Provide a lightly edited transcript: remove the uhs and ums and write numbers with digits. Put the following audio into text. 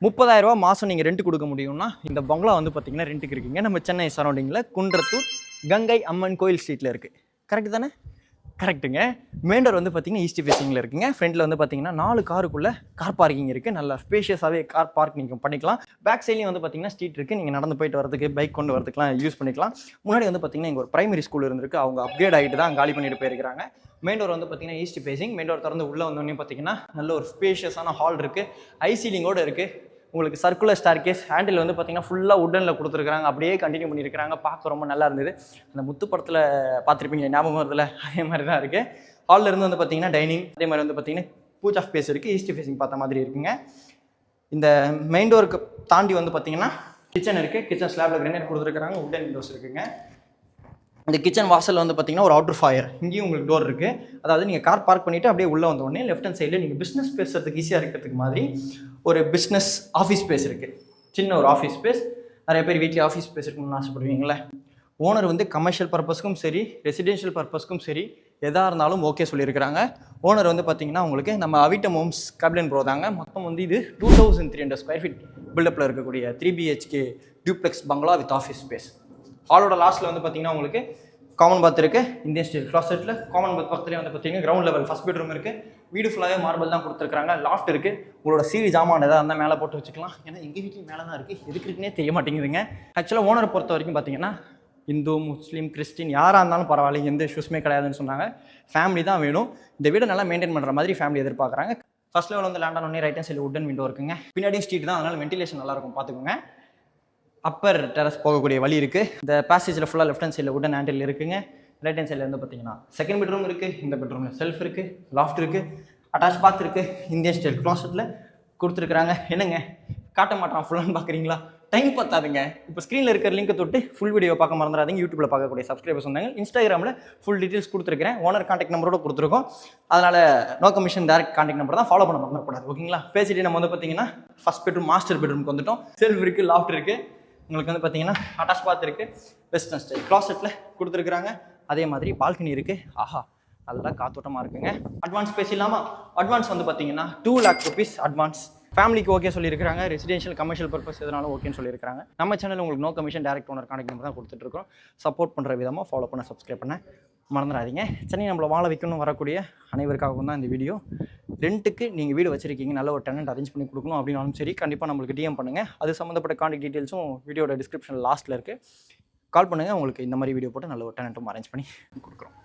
30,000 மாதம் நீங்கள் ரெண்ட் கொடுக்க முடியும்னா இந்த பங்களா வந்து பார்த்தீங்கன்னா ரெண்ட்டுக்கு இருக்குங்க. நம்ம சென்னை சரௌண்டிங்கில் குன்றத்தூர் கங்கை அம்மன் கோயில் ஸ்ட்ரீட்டில் இருக்குது. கரெக்டு தானே? கரெக்டுங்க. மெயின் டோர் வந்து பார்த்தீங்கன்னா ஈஸ்ட் ஃபேஸிங்கில் இருக்குங்க. ஃப்ரண்ட்டில் வந்து பார்த்தீங்கன்னா 4 காருக்குள்ளே கார் பார்க்கிங் இருக்குது. நல்லா ஸ்பேஷியஸாகவே கார் பார்க் நீங்கள் பண்ணிக்கலாம். பேக் சைட்லேயும் வந்து பார்த்தீங்கன்னா ஸ்ட்ரீட் இருக்குது. நீங்கள் நடந்து போயிட்டு வரதுக்கு, பைக் கொண்டு வரதுக்குலாம் யூஸ் பண்ணிக்கலாம். முன்னாடி வந்து பார்த்தீங்கன்னா இங்கே ஒரு பிரைமரி ஸ்கூல் இருந்திருக்கு. அவங்க அப்கிரேட் ஆகிட்டு தான் காலி பண்ணிட்டு போயிருக்காங்க. மெயின் டோர் வந்து பார்த்தீங்கன்னா ஈஸ்ட் ஃபேஸிங். மெயின் டோர் திறந்து உள்ளே வந்தோடனே பார்த்தீங்கன்னா நல்ல ஒரு ஸ்பேஷியஸான ஹால் இருக்குது. ஐசீலிங்கோடு இருக்குது. உங்களுக்கு சர்க்குலர் ஸ்டார்கேஸ் ஹேண்டில் வந்து பார்த்தீங்கன்னா ஃபுல்லாக உட்டனில் கொடுத்துருக்காங்க. அப்படியே கண்டினியூ பண்ணியிருக்காங்க. பார்க்க ரொம்ப நல்லா இருந்தது. அந்த முத்து படத்தில் பார்த்துருப்பீங்க, ஞாபகம் வருதுல, அதே மாதிரி தான் இருக்குது. ஹாலில் இருந்து வந்து பார்த்தீங்கன்னா டைனிங், அதே மாதிரி வந்து பார்த்தீங்கன்னா பூஜா ஸ்பேஸ் இருக்குது. ஈஸ்ட் ஃபேஸிங் பார்த்த மாதிரி இருக்குங்க. இந்த மெயின் டோருக்கு தாண்டி வந்து பார்த்தீங்கன்னா கிச்சன் இருக்குது. கிச்சன் ஸ்லாபில் கிரானைட் கொடுத்துருக்காங்க. உட்டன் விண்டோஸ் இருக்குங்க. இந்த கிச்சன் வாசலில் வந்து பார்த்தீங்கன்னா ஒரு அவுட்டர் ஃபயர், இங்கேயும் உங்களுக்கு டோர் இருக்குது. அதாவது நீங்கள் கார் பார்க் பண்ணிவிட்டு அப்படியே உள்ளே வந்த உடனே லெஃப்ட் ஹேண்ட் சைடில் நீங்கள் பிஸ்னஸ் பேசுறதுக்கு ஈஸியாக இருக்கிறதுக்கு மாதிரி ஒரு பிஸ்னஸ் ஆஃபீஸ் ஸ்பேஸ் இருக்குது. சின்ன ஒரு ஆஃபீஸ் ஸ்பேஸ். நிறைய பேர் வீட்டில் ஆஃபீஸ் ஸ்பேஸ் இருக்குன்னு ஆசைப்படுவீங்களே. ஓனர் வந்து கமர்ஷியல் பர்பஸ்க்கும் சரி, ரெசிடென்ஷியல் பர்பஸ்க்கும் சரி, எதாக இருந்தாலும் ஓகே சொல்லியிருக்கிறாங்க. ஓனர் வந்து பார்த்தீங்கன்னா உங்களுக்கு நம்ம அவிட்டம் ஹோம்ஸ் கேப்டன் ப்ரோ தாங்க. மொத்தம் வந்து இது 2300 ஸ்கொயர் ஃபீட் பில்டப்பில் இருக்கக்கூடிய 3 BHK டியூப்ளெக்ஸ் பங்களா வித் ஆஃபீஸ் ஸ்பேஸ். ஹாலோட லாஸ்ட்டில் வந்து பார்த்தீங்கன்னா உங்களுக்கு காமன் பாத் இருக்குது. இந்தியன் ஸ்டைல் க்ளாசெட்டில் காமன் பாத் பக்கத்துலேயே வந்து பார்த்தீங்கன்னா கிரவுண்ட் லெவல் ஃபஸ்ட் பெட்ரூம் இருக்குது. வீடு ஃபுல்லாகவே மார்பிள் தான் கொடுத்துருக்காங்க. லாஃப்ட் இருக்குது. உங்களோட சீரி ஜாமான் எதாவது இருந்தால் மேலே போட்டு வச்சுக்கலாம். ஏன்னா எங்கள் வீட்லையும் மேலே தான் இருக்குது. எதுக்கு இருக்குன்னே தெரிய மாட்டேங்குதுங்க. ஆக்சுவலாக ஓனரை பொறுத்த வரைக்கும் பார்த்தீங்கன்னா இந்து, முஸ்லீம், கிறிஸ்டின் யாராக இருந்தாலும் பரவாயில்ல, எந்த இஷ்யூஸுமே கிடையாதுன்னு சொன்னாங்க. ஃபேமிலி தான் வேணும். இந்த வீடை நல்லா மெயின்டைன் பண்ணுற மாதிரி ஃபேமிலி எதிர்பார்க்குறாங்க. ஃபர்ஸ்ட் லெவல் வந்து லேண்ட் ஆனோடனே ரைட் ஹேண்ட் சைடில் உட்டன் விண்டோ இருக்குங்க. பின்னாடியும் ஸ்ட்ரீட் தான், அதனால் வென்டிலேஷன் நல்லாயிருக்கும், பார்த்துக்கோங்க. அப்பர் டெரஸ் போகக்கூடிய வழி இருக்குது. இந்த பேசேஜில் ஃபுல்லாக லெஃப்ட் ஹேண்ட் சைடில் உடன் ஹேண்டில் இருக்குங்க. ரைட் ஹேண்ட் சைடில் வந்து பார்த்தீங்கன்னா செகண்ட் பெட்ரூம் இருக்குது. இந்த பெட்ரூமில் செல்ஃப் இருக்குது, லாஃப்ட் இருக்குது, அட்டாச் பாத் இருக்குது. இந்தியன் ஸ்டைல் க்ளாசெட்டில் கொடுத்துருக்குறாங்க. என்னங்க காட்ட மாட்டான் ஃபுல்லான்னு பார்க்குறீங்களா? டைம் பத்தாதுங்க. இப்போ ஸ்க்ரீனில் இருக்கிற லிங்கை தொட்டு ஃபுல் வீடியோ பார்க்க மறந்துடாதீங்க. யூடியூப்பில் பார்க்கக்கூடிய சப்ஸ்கிரைபர்ஸ் வந்தாங்க. இன்ஸ்டாகிராமில் ஃபுல் டீட்டெயில்ஸ் கொடுத்துருக்கிறேன். ஓனர் கான்டாக்ட் நம்பரோட கொடுத்துருக்கோம். அதனால் no commission direct contact number தான், ஃபாலோ பண்ண மறந்துடக்கூடாது. ஓகேங்களா? பேசிட்டு நம்ம வந்து பார்த்தீங்கன்னா ஃபஸ்ட் பெட்ரூம் மாஸ்டர் பெட்ரூமுக்கு வந்துட்டோம். செல்ஃப் இருக்குது, லாஃப்ட் இருக்குது. உங்களுக்கு வந்து பார்த்தீங்கன்னா அட்டாச் பாத் இருக்குது. வெஸ்டர்ன் ஸ்டைல் க்ளாசெட்டில் கொடுத்துருக்குறாங்க. அதே மாதிரி பால்கனி இருக்குது. ஆஹா, நல்லா காத்தோட்டமாக இருக்குங்க. அட்வான்ஸ் பேசிடலாமா? அட்வான்ஸ் வந்து பார்த்தீங்கன்னா 2 lakh rupees அட்வான்ஸ். ஃபேமிலிக்கு ஓகே சொல்லியிருக்காங்க. ரெசிடென்ஷியல் கமர்ஷியல் பர்பஸ் எதனாலும் ஓகேன்னு சொல்லியிருக்காங்க. நம்ம சேனல் உங்களுக்கு no commission direct owner contact number தான் கொடுத்துட்ருக்கோம். சப்போர்ட் பண்ணுற விதமாக ஃபாலோ பண்ண, சப்ஸ்கிரைப் பண்ண மறந்துடாதீங்க. சென்னை நம்மளை வாழ வைக்கணும் வரக்கூடிய அனைவருக்காகவும் தான் இந்த வீடியோ. ரெண்ட்டுக்கு நீங்கள் வீடு வச்சிருக்கீங்க, நல்ல ஒரு டெனன்ட் அரேஞ்ச் பண்ணி கொடுக்கணும் அப்படின்னாலும் சரி, கண்டிப்பாக நம்மளுக்கு டிஎம் பண்ணுங்கள். அது சம்மந்தப்பட்ட கான்டாக்ட் டீட்டெயில்ஸும் வீடியோட டிஸ்கிரிப்ஷன் லாஸ்ட்டில் இருக்குது. கால் பண்ணுங்கள். உங்களுக்கு இந்த மாதிரி வீடியோ போட்டு நல்ல ஒரு டெனன்ட்டும் அரேஞ்ச் பண்ணி கொடுக்குறோம்.